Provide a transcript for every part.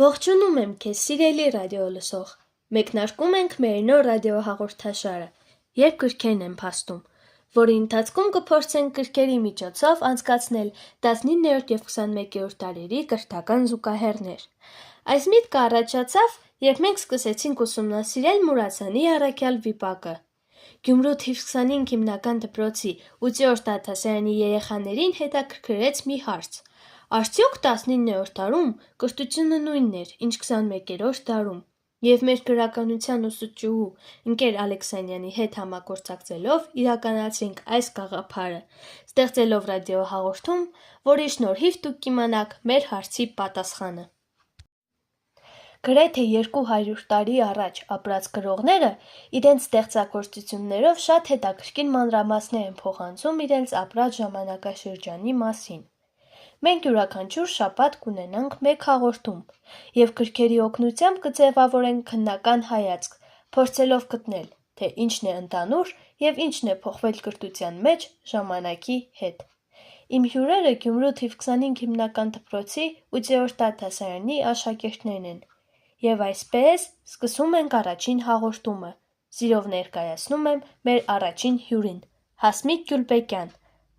Ողջունում եմ քեզ սիրելի ռադիո լսող, մեկնարկում ենք մեր նոր ռադիոհաղորդաշարը, երբ գրքերն են փաստում, որի ընթացքում կփորձենք գրքերի միջոցով անցկացնել 19-րդ և 21-րդ դարերի կրթական զուգահեռներ։ Այս միտքը առաջացավ, երբ մենք սկսեցինք ուսումնասիրել Մուրացանի առաքյալ վիպակը։ Գյումրու թիվ 25 հիմնական դպրոցի 8-րդ դասարանի երեխաներին հետաքրքրեց մի հարց. արդյոք 19-րդ դարում կրթությունը նույնն էր, ինչ 21-րդ դարում, և մեր գրականության ուսուցչուհու ընկեր Ալեքսանյանի հետ համագործակցելով իրականացրինք այս գաղափարը, ստեղծելով ռադիոհաղորդում, որի շնորհիվ դուք կիմանաք մեր հարցի պատասխանը։ Գրեթե 200 տարի առաջ ապրած գրողները իրենց ստեղծագործություններով շատ հետաքրքիր մանրամասներ են փոխանցում իրենց ապրած ժամանակաշրջանի մասին։ Մենք յուրաքանչյուր շաբաթ կունենանք մեկ հաղորդում, և գրքերի օգնությամբ կձևավորենք քննական հայացք, փորձելով գտնել, թե ինչն է ընդհանուր և ինչն է փոխվել կրթության մեջ ժամանակի հետ։ Իմ հյուրերը Գյումրու թիվ 25 հիմնական դպրոցի 8-րդ դասարանի աշակերտներն են, և այսպես սկսում ենք առաջին հաղորդումը։ Սիրով ներկայացնում եմ մեր առաջին հյուրին՝ Հասմիկ Գյուլբեկյան։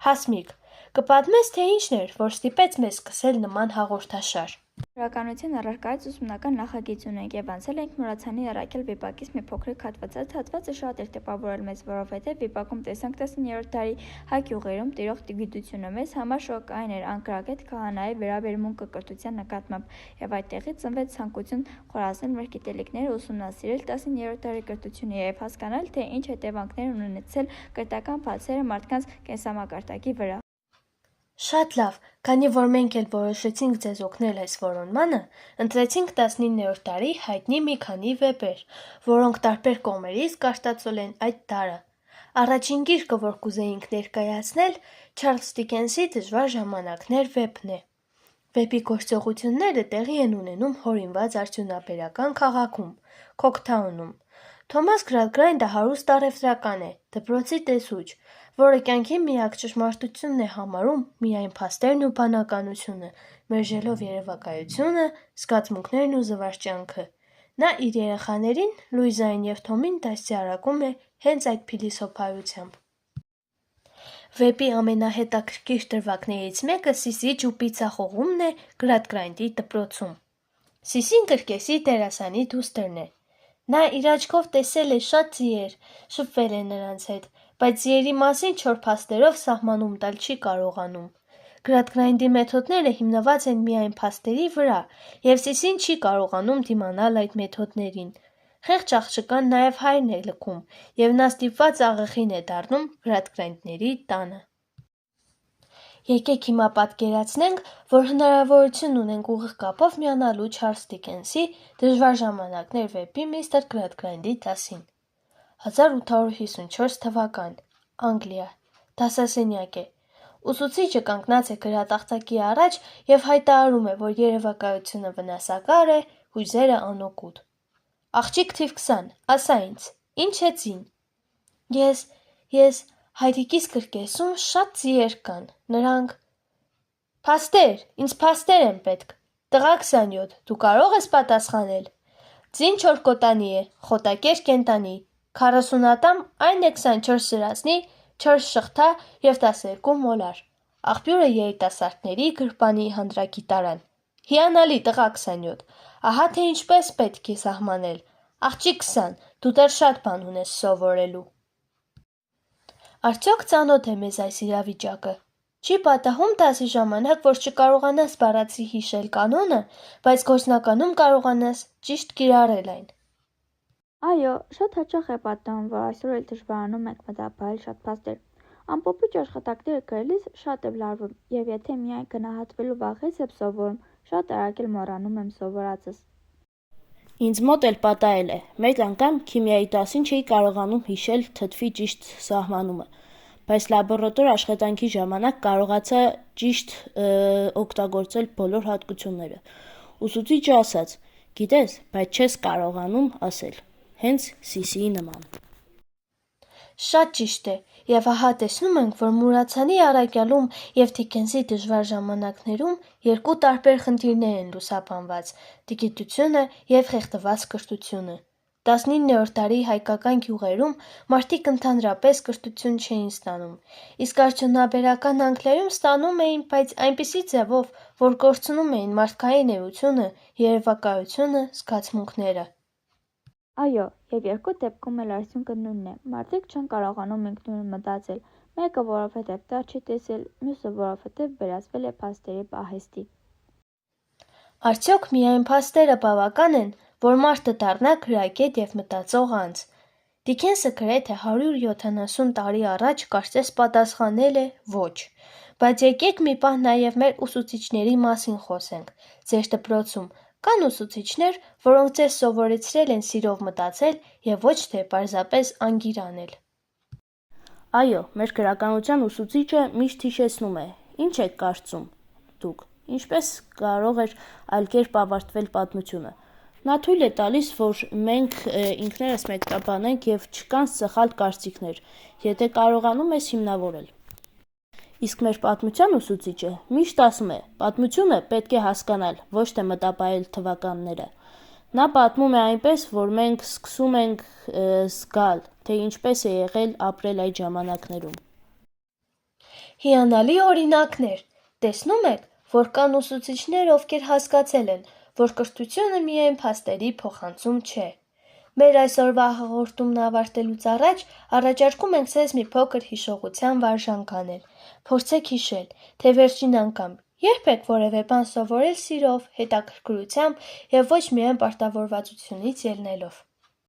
Հասմիկ, կպատմես, թե ինչն էր, որ ստիպեց մեզ սկսել նման հաղորդաշար։ Գրականության առարկայից ուսումնական նախագիծ ունենք և անցել ենք Մուրացանի առաքյալ վիպակից մի փոքրիկ հատված։ Այդ հատվածը շատ էր տպավորել մեզ, որովհետև վիպակում տեսանք 19-րդ դարի հայ գյուղերում տիրող գիտությունը։ Մեզ համար շոկային էր անկրագետ քահանայի վերաբերմունքը կրթության նկատմամբ, և այդտեղից ծնվեց ցանկություն խորացնել մեր գիտելիքները, ուսումնասիրել 19-րդ դարի կրթությունը և հասկանալ, թե ինչ հետևանքներ են ունեցել կրթական փորձերը մարդկանց կենսամակարդակի վրա։ Շատ լավ, քանի որ մենք էլ որոշեցինք ձեզ օգնել այս որոնմանը, ընտրեցինք 19-րդ դարի հայտնի մի քանի վեպեր, որոնք տարբեր կողմերից կարտացոլ են այդ դարը։ Առաջին գիրքը, որ կուզեինք ներկայացնել, Չարլզ Դիկենսի «Դժվար ժամանակներ» վեպն է։ Վեպի գործողությունները տեղի են ունենում հորինված արդյունաբերական քաղաքում՝ Քոքթաունում։ Թոմաս Գրադգրայնդը հարուստ առևտրական է, դպրոցի տեսուչ, որը կյանքի միակ ճշմարտությունն է համարում միայն փաստերն ու բանականությունը, մերժելով երևակայությունը, զգացմունքներն ու զվարճանքը։ Նա իր երեխաներին՝ Լուիզային և Թոմին, դաստիարակում է հենց այդ փիլիսոփայությամբ։ Վեպի ամենահետաքրքիր դրվագներից մեկը Սիսի ջուպիցախոհումն է Գրադգրայնդի դպրոցում։ Սիսին կրկեսի դերասանի դուստրն է։ Նա իր աչքով տեսել է շատ ձիեր, շփվել է նրանց հետ, բայց ձիերի մասին չոր փաստերով սահմանում տալ չի կարողանում։ Գրադգրայնդի մեթոդները հիմնված են միայն փաստերի վրա, և Սիսին չի կարողանում դիմանալ այդ մեթոդներին։ Խեղճ աղջկան նաև հայրն է լքում, և նա ստիպված աղախին է դառնում Գրադգրայնդների տանը։ Եկեք հիմա պատկերացնենք, որ հնարավորություն ունենք ուղիղ կապով միանալու Չարլզ Դիկենսի «Դժվար ժամանակներ» վեպի միստր Գրադգրայնդի դասին։ 1854 թվական, Անգլիա, դասասենյակ է։ Ուսուցիչը կանգնած է գրատախտակի առաջ և հայտարարում է, որ երևակայությունը վնասակար է, հույզերը անօգուտ։ Աղջիկ թիվ 20, ասա ինձ, ի՞նչ է ձին։ Ես հայրիկիս կրկեսում շատ ձիեր կան, նրանք… Փաստեր, ինձ փաստեր են պետք։ Տղա 27, դու կարող ես պատասխանել։ Ձին չոր կոտանի է, խոտակեր կենդանի, 40 ատամ, այն է 24 սրասնի, 4 շղթա և 12 մոլար։ Աղբյուրը երիտասարդների գրպանի հանրագիտարան։ Հիանալի, տղա 27, ահա թե ինչպես պետք է սահմանել։ Աղջիկ 20, դու դեռ շատ բան ունես սովորելու։ Արդյոք ծանոթ է մեզ այս իրավիճակը։ Չի պատահում դասի ժամանակ, որ չկարողանաս բառացի հիշել կանոնը, բայց գործնականում կարողանաս ճիշտ կիրառել այն։ Այո, շատ հաճախ է պատահում, որ այսօր էլ դժվարանում ենք մտապահել շատ փաստեր։ Ամպոպիչ աշխատանքները գրելիս շատ եմ լարվում, և եթե միայն գնահատվելու վախից եմ սովորում, շատ արագ էլ մոռանում եմ սովորածս։ Ինձ մոտ էլ պատահել է։ Մեկ անգամ քիմիայի դասին չէի կարողանում հիշել թթվի ճիշտ սահմանումը, բայց լաբորատոր աշխատանքի ժամանակ կարողացա ճիշտ օգտագործել բոլոր հատկությունները։ Ուսուցիչը ասաց. գիտես, բայց չես կարողանում ասել, հենց Սիսիի նման։ Շատ ճիշտ է, եւ ահա տեսնում ենք, որ Մուրացանի առաքյալում եւ Դիկենսի դժվար ժամանակներում երկու տարբեր խնդիրներ են լուսաբանված՝ տիկետությունը եւ խեղդված կրթությունը։ 19-րդ դարի հայկական գյուղերում մարդիկ ընդհանրապես կրթություն չէին ստանում, իսկ արդյունաբերական անկլերում ստանում էին, բայց այնպիսի ձևով, որ կորցնում էին մարդկային էությունը, երևակայությունը, զգացմունքները։ Այո, եւ երկու դեպքում էլ արդյունքը նույնն է. մարդիկ չեն կարողանում ինքնուրույն մտածել, մեկը որովհետեւ դա չի տեսել, մյուսը որովհետեւ վերածվել է փաստերի պահեստի։ Արդյոք միայն փաստերը բավական են, որ մարդը դառնա գրագետ եւ մտածող անձ։ Դիկենսը գրեթե 170 տարի առաջ կարծես պատասխանել է ոչ, բայց եկեք մի պահ նաեւ մեր ուսուցիչների մասին խոսենք։ Ձեր դպրոցում կան ուսուցիչներ, որոնք ձեզ սովորեցրել են սիրով մտածել եւ ոչ թե պարզապես անգիր անել։ Այո, մեր գրականության ուսուցիչը միշտ հիշեցնում է. ինչ եք կարծում դուք, ինչպես կարող էր այլ կերպ ավարտվել պատմությունը։ Նա թույլ է տալիս, որ մենք ինքներս մեկնաբանենք եւ չկան սխալ կարծիքներ, եթե կարողանում ես հիմնավորել։ Իսկ մեր պատմության ուսուցիչը միշտ ասում է. պատմությունը պետք է հասկանալ, ոչ թե մտապահել թվականները։ Նա պատմում է այնպես, որ մենք սկսում ենք զգալ, թե ինչպես է եղել ապրել այդ ժամանակներում։ Հիանալի օրինակներ։ Տեսնում եք, որ կան ուսուցիչներ, ովքեր հասկացել են, որ կրթությունը միայն փաստերի փոխանցում չէ։ Մեր այսօրվա հաղորդումն ավարտելուց առաջ առաջարկում ենք ձեզ մի փոքր հիշողության վարժանք անել։ Փորձեք հիշել, թե վերջին անգամ երբ եք որևէ բան սովորել սիրով, հետաքրքրությամբ եւ ոչ միայն պարտավորվածությունից ելնելով։